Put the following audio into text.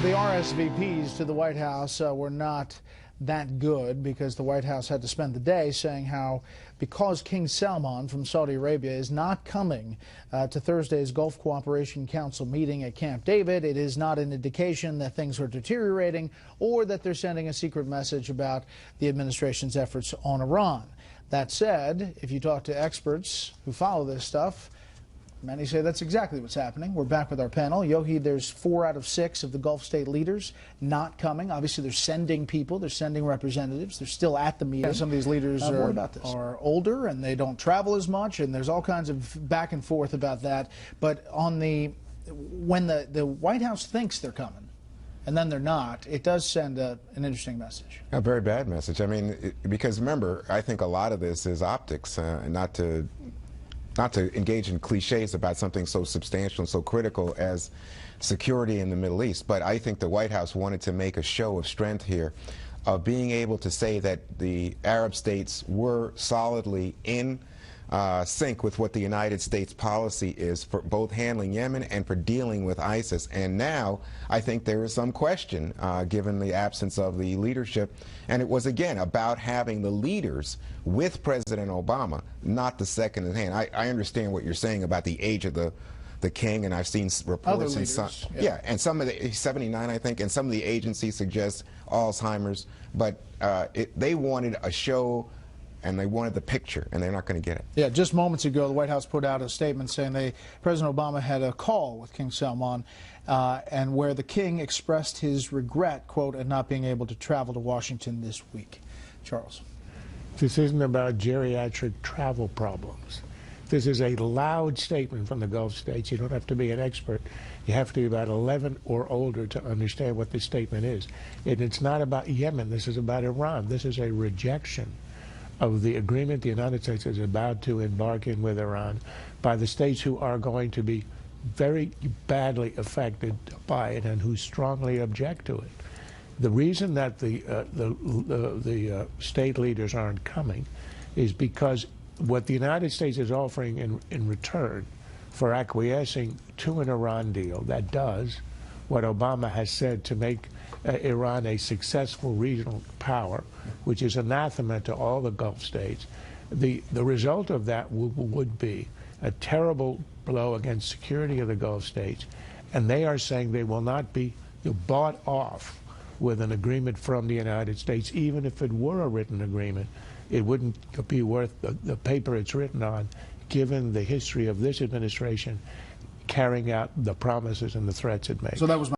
The RSVPs to the White House were not that good because the White House had to spend the day saying how because King Salman from Saudi Arabia is not coming to Thursday's Gulf Cooperation Council meeting at Camp David, it is not an indication that things are deteriorating or that they're sending a secret message about the administration's efforts on Iran. That said, if you talk to experts who follow this stuff, many say that's exactly what's happening. We're back with our panel. Yogi, there's 4 out of 6 of the Gulf state leaders not coming. Obviously, they're sending people. They're sending representatives. They're still at the meeting. Some of these leaders are older and they don't travel as much, and there's all kinds of back and forth about that. But on when the White House thinks they're coming, and then they're not, it does send an interesting message. A very bad message. I mean, because remember, I think a lot of this is optics, and not to engage in cliches about something so substantial and so critical as security in the Middle East. But I think the White House wanted to make a show of strength here, of being able to say that the Arab states were solidly in sync with what the United States policy is for both handling Yemen and for dealing with ISIS. And now I think there is some question, given the absence of the leadership. And it was, again, about having the leaders with President Obama, not the second in hand. I understand what you're saying about the age of the king, and I've seen reports and some, and some of the 79, I think, and some of the agencies suggest Alzheimer's. But they wanted a show, and they wanted the picture, and they're not going to get it. Yeah, just moments ago, the White House put out a statement saying President Obama had a call with King Salman, and where the king expressed his regret, quote, at not being able to travel to Washington this week. Charles. This isn't about geriatric travel problems. This is a loud statement from the Gulf states. You don't have to be an expert. You have to be about 11 or older to understand what this statement is. And it's not about Yemen. This is about Iran. This is a rejection of the agreement the United States is about to embark in with Iran by the states who are going to be very badly affected by it and who strongly object to it. The reason that the state leaders aren't coming is because what the United States is offering in return for acquiescing to an Iran deal that does what Obama has said to make Iran a successful regional power, which is anathema to all the Gulf states. The result of that would be a terrible blow against security of the Gulf states, and they are saying they will not be bought off with an agreement from the United States. Even if it were a written agreement, it wouldn't be worth the paper it's written on, given the history of this administration carrying out the promises and the threats it made. So that was